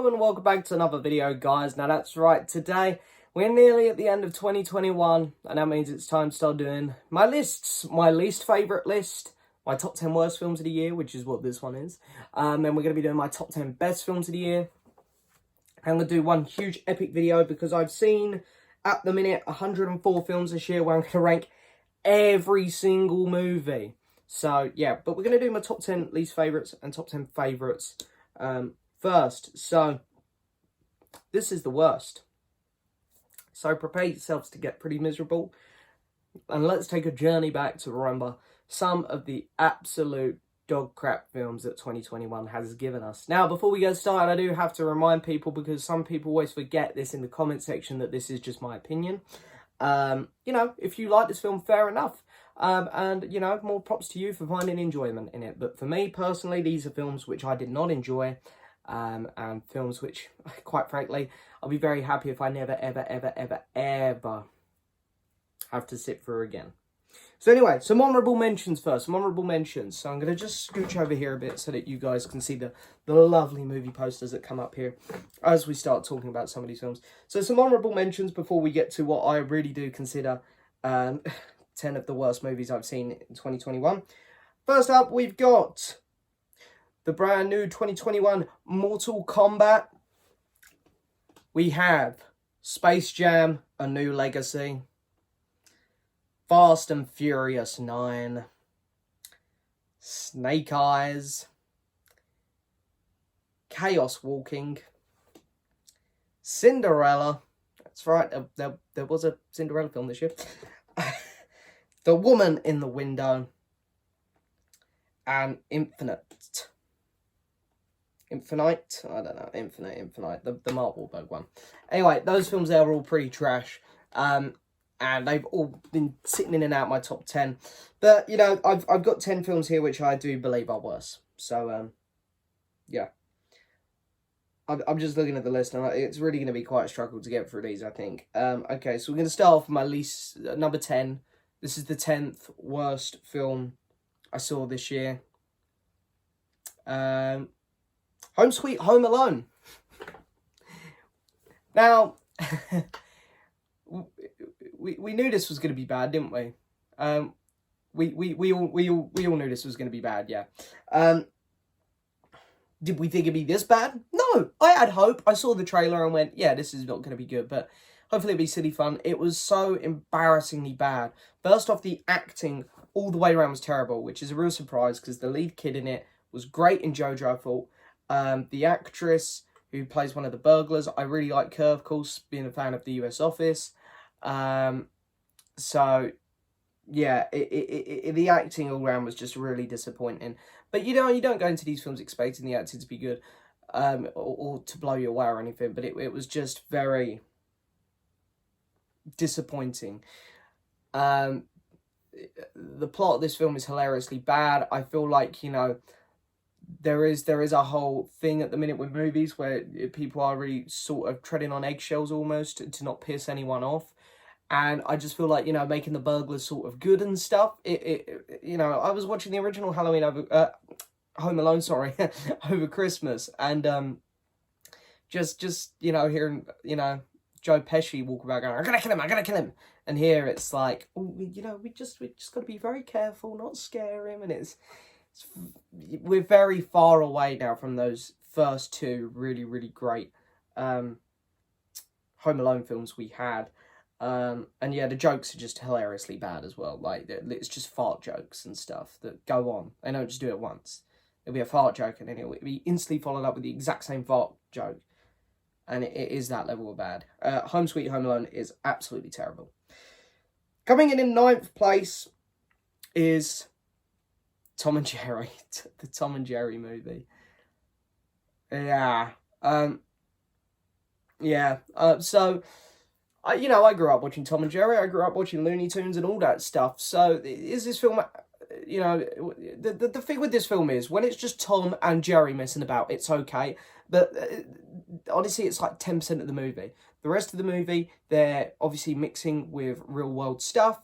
Hello and welcome back to another video, guys. Now that's right, today we're nearly at the end of 2021 and that means it's time to start doing my lists. My least favourite list, my top 10 worst films of the year, which is what this one is. Then we're going to be doing my top 10 best films of the year. I'm going to do one huge epic video because I've seen, at the minute, 104 films this year where I'm going to rank every single movie. So, yeah, but we're going to do my top 10 least favourites and top 10 favourites first. So, this is the worst. So, prepare yourselves to get pretty miserable. And let's take a journey back to remember some of the absolute dog crap films that 2021 has given us. Now, before we get started, I do have to remind people, because some people always forget this in the comment section, that this is just my opinion. You know, if you like this film, fair enough. And, you know, more props to you for finding enjoyment in it. But for me, personally, these are films which I did not enjoy. And films which, quite frankly, I'll be very happy if I never, ever have to sit through again. So anyway, some honourable mentions first. Some honourable mentions. So I'm going to just scooch over here a bit so that you guys can see the lovely movie posters that come up here as we start talking about some of these films. So some honourable mentions before we get to what I really do consider 10 of the worst movies I've seen in 2021. First up, we've got the brand new 2021 Mortal Kombat. We have Space Jam: A New Legacy, Fast and Furious 9, Snake Eyes, Chaos Walking, Cinderella. That's right, there was a Cinderella film this year. The Woman in the Window, and Infinite. I don't know, Infinite, the Mark Wahlberg one. Anyway, those films there are all pretty trash. And they've all been sitting in and out my top 10. But, you know, I've got 10 films here which I do believe are worse. So, yeah. I'm just looking at the list, and it's really going to be quite a struggle to get through these, I think. Okay, so we're going to start off with my least, number 10. This is the 10th worst film I saw this year. Home Sweet Home Alone. Now, we knew this was going to be bad, didn't we? We all knew this was going to be bad, yeah. Did we think it'd be this bad? No, I had hope. I saw the trailer and went, yeah, this is not going to be good, but hopefully it'll be silly fun. It was so embarrassingly bad. First off, the acting all the way around was terrible, which is a real surprise because the lead kid in it was great in Jojo, I thought. The actress who plays one of the burglars, I really like her, of course, being a fan of the US Office. So, yeah, the acting all around was just really disappointing. But, you know, you don't go into these films expecting the acting to be good, or to blow you away or anything, but it was just very disappointing. The plot of this film is hilariously bad. I feel like, you know, there is a whole thing at the minute with movies where people are really sort of treading on eggshells almost to not piss anyone off. And I just feel like, you know, making the burglars sort of good and stuff. You know, I was watching the original Halloween Home Alone, sorry, over Christmas. And just, you know, hearing, you know, Joe Pesci walk about going, I'm going to kill him. And here it's like, oh, you know, we just got to be very careful, not scare him. And we're very far away now from those first two really, really great Home Alone films we had. And yeah, the jokes are just hilariously bad as well. Like, it's just fart jokes and stuff that go on. They don't just do it once. It'll be a fart joke and then it'll be instantly followed up with the exact same fart joke. And it is that level of bad. Home Sweet Home Alone is absolutely terrible. Coming in 9th place is Tom and Jerry, the Tom and Jerry movie. Yeah. So, you know, I grew up watching Tom and Jerry. I grew up watching Looney Tunes and all that stuff. So, is this film, you know, the thing with this film is, when it's just Tom and Jerry messing about, it's okay. But, honestly, it's like 10% of the movie. The rest of the movie, they're obviously mixing with real-world stuff.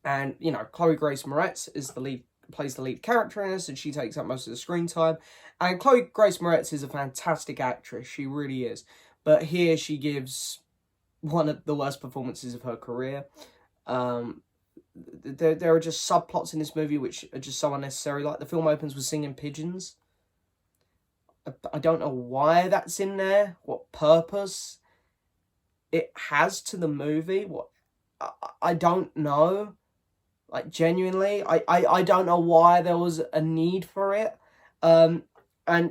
And, you know, Chloe Grace Moretz is the lead plays the lead character in this, and she takes up most of the screen time. And Chloe Grace Moretz is a fantastic actress. She really is. But here she gives one of the worst performances of her career. There are just subplots in this movie which are just so unnecessary. Like, the film opens with singing pigeons. I don't know why that's in there. What purpose it has to the movie. What I don't know. Like, genuinely, I don't know why there was a need for it. And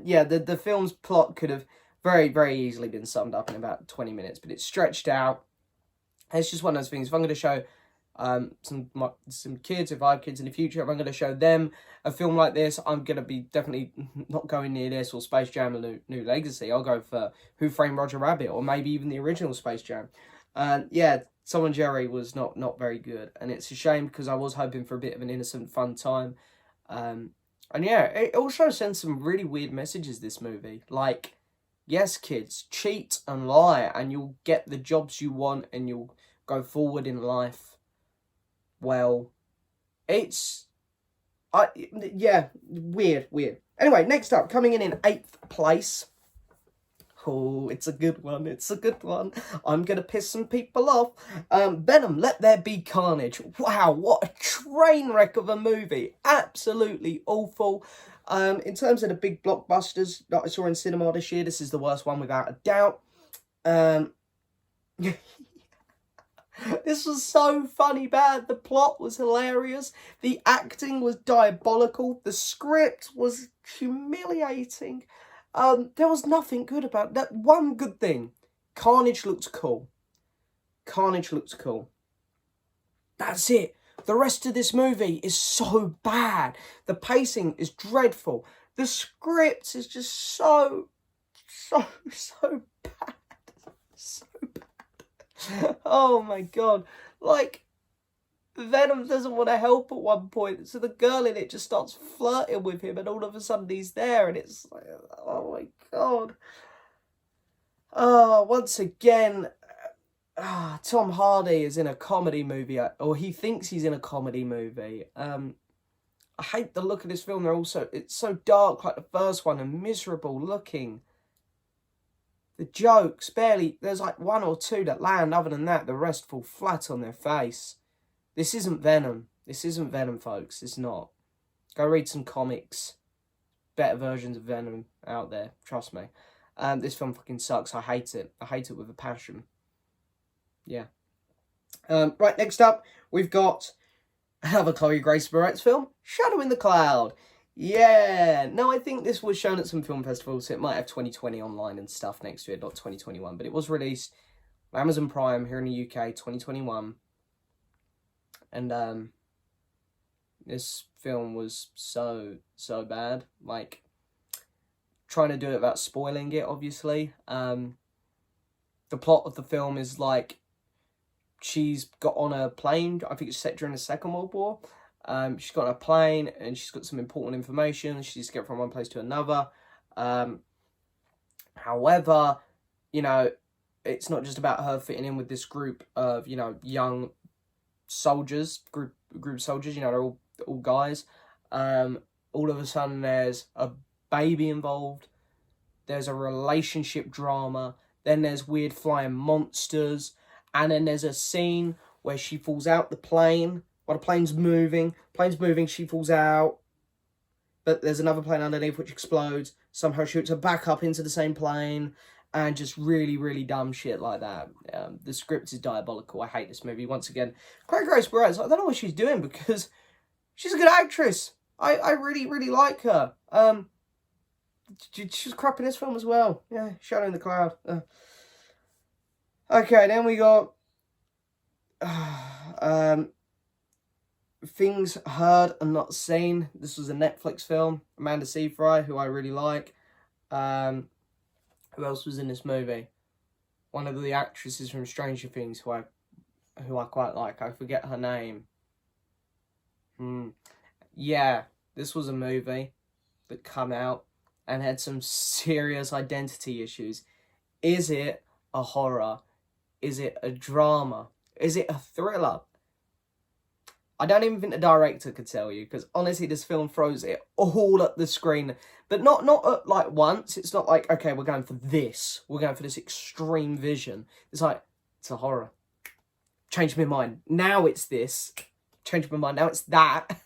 yeah, the film's plot could have very, very easily been summed up in about 20 minutes, but it's stretched out. It's just one of those things. If I'm going to show some kids, if I have kids in the future, if I'm going to show them a film like this, I'm going to be definitely not going near this or Space Jam: A New Legacy. I'll go for Who Framed Roger Rabbit, or maybe even the original Space Jam. Yeah, Tom and Jerry was not very good, and it's a shame because I was hoping for a bit of an innocent, fun time. And yeah, it also sends some really weird messages, this movie. Like, yes, kids, cheat and lie, and you'll get the jobs you want, and you'll go forward in life. Well, yeah, weird. Anyway, next up, coming in 8th place. Oh, it's a good one. I'm going to piss some people off. Venom, Let There Be Carnage. Wow, what a train wreck of a movie. Absolutely awful. In terms of the big blockbusters that I saw in cinema this year, this is the worst one without a doubt. This was so funny bad. The plot was hilarious. The acting was diabolical. The script was humiliating. There was nothing good about that. One good thing. Carnage looked cool. That's it. The rest of this movie is so bad. The pacing is dreadful. The script is just so bad. So bad. Oh my god. Like, Venom doesn't want to help at one point, so the girl in it just starts flirting with him, and all of a sudden he's there, and it's like, oh my god. Once again, Tom Hardy is in a comedy movie, or he thinks he's in a comedy movie. I hate the look of this film. It's so dark like the first one, and miserable looking. The jokes, there's like one or two that land. Other than that, the rest fall flat on their face. This isn't Venom. Folks. It's not. Go read some comics. Better versions of Venom out there. Trust me. This film fucking sucks. I hate it. With a passion. Yeah. Right, next up, we've got another Chloe Grace Moretz film, Shadow in the Cloud. Yeah, no, I think this was shown at some film festivals, so it might have 2020 online and stuff next to it, not 2021, but it was released on Amazon Prime here in the UK, 2021, and this film was so bad, like, trying to do it without spoiling it, obviously. The plot of the film is, like, she's got on a plane, I think it's set during the Second World War. She's got on a plane, and she's got some important information. She needs to get from one place to another. However, you know, it's not just about her fitting in with this group of, you know, young soldiers, group of soldiers, you know, they're all guys. All of a sudden there's a baby involved. There's a relationship drama. Then there's weird flying monsters. And then there's a scene where she falls out the plane. While the plane's moving, she falls out. But there's another plane underneath which explodes. Somehow shoots her back up into the same plane. And just really dumb shit like that. The script is diabolical. I hate this movie. Once again, Chloe Grace Moretz, I don't know what she's doing because she's a good actress. I really like her. She was crap in this film as well. Yeah, Shadow in the Cloud. Okay, then we got... Things Heard and Not Seen. This was a Netflix film. Amanda Seyfried, who I really like. Who else was in this movie? One of the actresses from Stranger Things, who I quite like. I forget her name. Yeah, this was a movie that come out and had some serious identity issues. Is it a horror? Is it a drama? Is it a thriller? I don't even think the director could tell you, because honestly, this film throws it all at the screen. But not at, like, once. It's not like, okay, we're going for this. We're going for this extreme vision. It's like, it's a horror. Changed my mind. Now it's this. Changed my mind. Now it's that.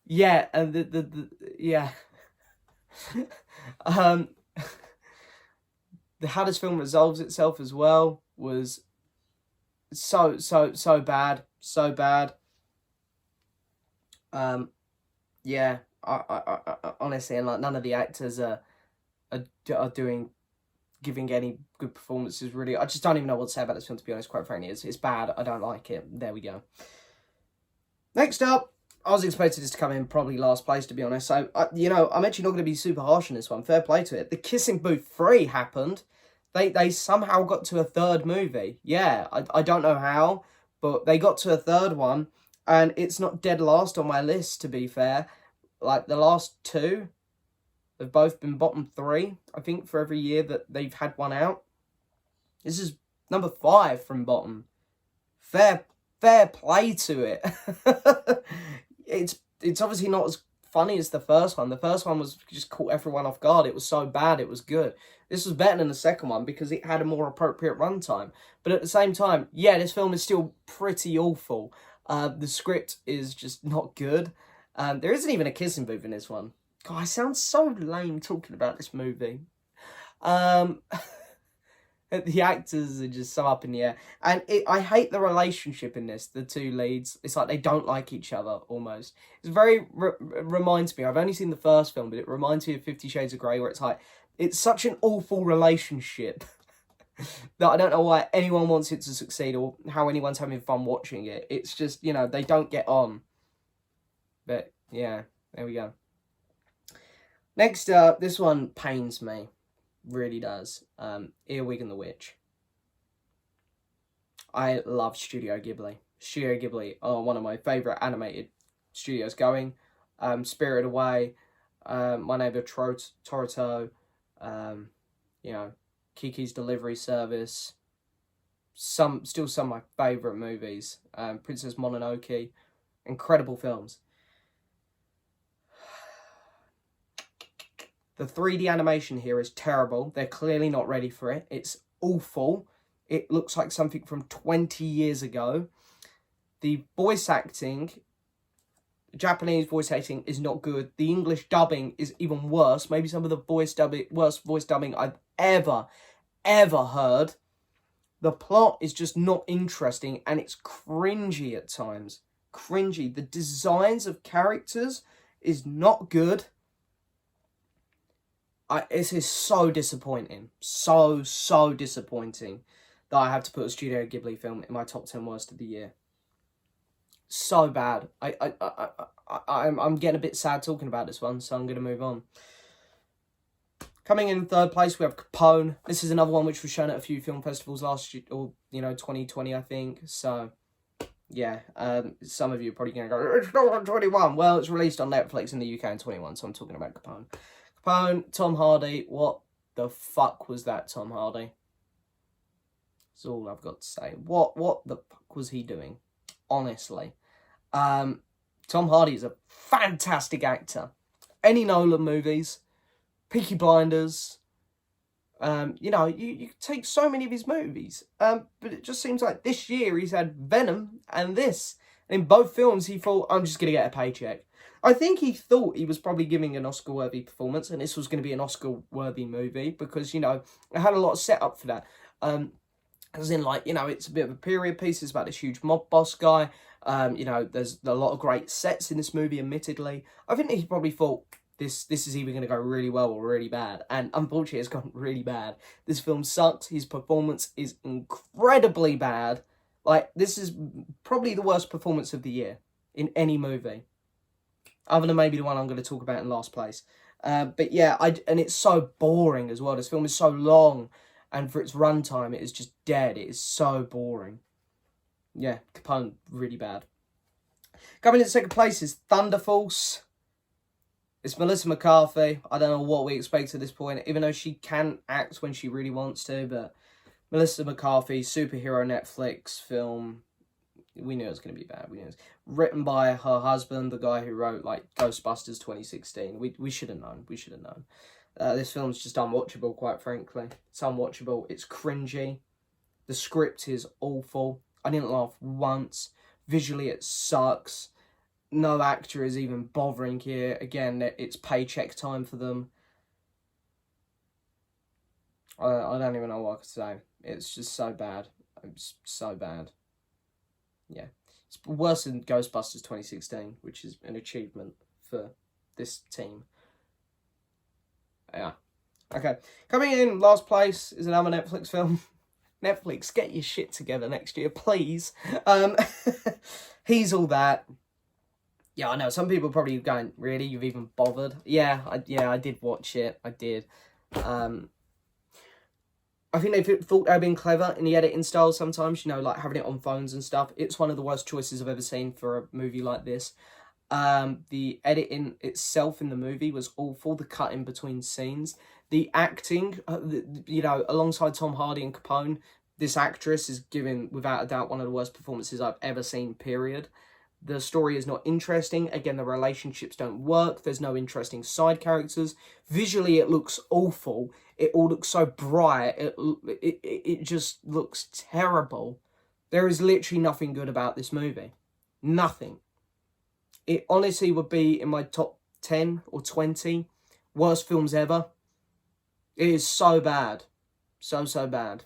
Yeah, and yeah. How this film resolves itself as well was so bad. So bad. Yeah, I honestly, and like, none of the actors are giving any good performances, really. I just don't even know what to say about this film, to be honest, quite frankly. It's bad. I don't like it. There we go. Next up, I was expecting this to come in probably last place, to be honest. So, I'm actually not going to be super harsh on this one. Fair play to it. The Kissing Booth 3 happened. They somehow got to a third movie. Yeah, I don't know how, but they got to a third one. And it's not dead last on my list, to be fair. Like, the last two have both been bottom 3, I think, for every year that they've had one out. This is number 5 from bottom. Fair play to it. It's obviously not as funny as the first one. The first one was just caught everyone off guard. It was so bad, it was good. This was better than the second one because it had a more appropriate runtime. But at the same time, yeah, this film is still pretty awful. The script is just not good. There isn't even a kissing booth in this one. God, I sound so lame talking about this movie. The actors are just so up in the air. And I hate the relationship in this, the two leads. It's like they don't like each other, almost. It's very, reminds me, I've only seen the first film, but it reminds me of 50 Shades of Grey, where it's like, it's such an awful relationship that I don't know why anyone wants it to succeed or how anyone's having fun watching it. It's just, they don't get on. But, yeah, there we go. Next up, this one pains me. Really does. Earwig and the Witch. I love Studio Ghibli. Studio Ghibli are one of my favourite animated studios going. Spirited Away, My Neighbor Totoro, Kiki's Delivery Service. Still some of my favourite movies. Princess Mononoke. Incredible films. The 3D animation here is terrible. They're clearly not ready for it. It's awful. It looks like something from 20 years ago. The voice acting, Japanese voice acting, is not good. The English dubbing is even worse. Maybe some of the worst voice dubbing I've ever heard. The plot is just not interesting, and it's cringy at times. Cringy. The designs of characters is not good. This is so disappointing. So disappointing that I have to put a Studio Ghibli film in my top 10 worst of the year. So bad. I'm getting a bit sad talking about this one, so I'm going to move on. Coming in third place, we have Capone. This is another one which was shown at a few film festivals last year, or 2020, I think. So, yeah, some of you are probably going to go, it's not on 21. Well, it's released on Netflix in the UK in 21, so I'm talking about Capone. Capone, Tom Hardy. What the fuck was that, Tom Hardy? That's all I've got to say. What the fuck was he doing? Honestly. Tom Hardy is a fantastic actor. Any Nolan movies, Peaky Blinders, you take so many of his movies. But it just seems like this year he's had Venom and this. And in both films he thought, I'm just going to get a paycheck. I think he thought he was probably giving an Oscar-worthy performance, and this was going to be an Oscar-worthy movie, because, it had a lot of setup for that. As in, it's a bit of a period piece. It's about this huge mob boss guy. There's a lot of great sets in this movie, admittedly. I think he probably thought this is either going to go really well or really bad. And unfortunately, it's gone really bad. This film sucked. His performance is incredibly bad. This is probably the worst performance of the year in any movie, other than maybe the one I'm going to talk about in last place. But yeah, and it's so boring as well. This film is so long, and for its runtime, it is just dead. It is so boring. Yeah, Capone, really bad. Coming in second place is Thunder Force. It's Melissa McCarthy. I don't know what we expect at this point, even though she can act when she really wants to, but Melissa McCarthy, superhero Netflix film. We knew it was going to be bad. We knew it was written by her husband, the guy who wrote like Ghostbusters 2016. We should have known. We should have known. This film's just unwatchable, quite frankly. It's unwatchable. It's cringy. The script is awful. I didn't laugh once. Visually, it sucks. No actor is even bothering here. Again, it's paycheck time for them. I don't even know what I could say. It's just so bad. It's so bad. Yeah. It's worse than Ghostbusters 2016, which is an achievement for this team. Yeah. Okay. Coming in last place is another Netflix film. Netflix, get your shit together next year, please. Hes All That. Yeah, I know. Some people are probably going, really? You've even bothered? Yeah, I did watch it. I did. I think they thought they'd been clever in the editing style sometimes, you know, like having it on phones and stuff. It's one of the worst choices I've ever seen for a movie like this. The editing itself in the movie was awful, the cutting between scenes. The acting, you know, alongside Tom Hardy and Capone, this actress is giving, without a doubt, one of the worst performances I've ever seen, period. The story is not interesting. Again, the relationships don't work. There's no interesting side characters. Visually, it looks awful. It all looks so bright. It just looks terrible. There is literally nothing good about this movie. Nothing. It honestly would be in my top 10 or 20 worst films ever. It is so bad. So bad.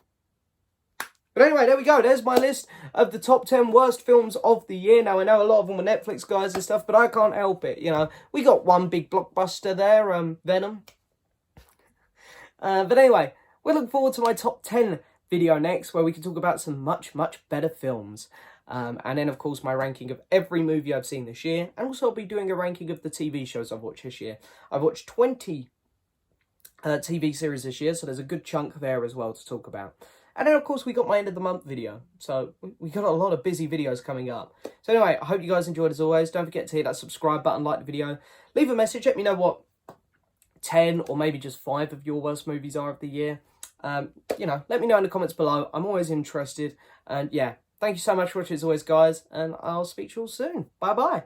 But anyway, there we go. There's my list of the top 10 worst films of the year. Now, I know a lot of them are Netflix guys and stuff, but I can't help it. You know, we got one big blockbuster there, Venom. But anyway, we look forward to my top 10 video next, where we can talk about some much better films. And then, of course, my ranking of every movie I've seen this year. And also, I'll be doing a ranking of the TV shows I've watched this year. I've watched 20 TV series this year, so there's a good chunk there as well to talk about. And then, of course, we got my end of the month video. So we got a lot of busy videos coming up. So anyway, I hope you guys enjoyed as always. Don't forget to hit that subscribe button, like the video. Leave a message. Let me know what 10 or maybe just 5 of your worst movies are of the year. You know, let me know in the comments below. I'm always interested. And yeah, thank you so much for watching as always, guys. And I'll speak to you all soon. Bye-bye.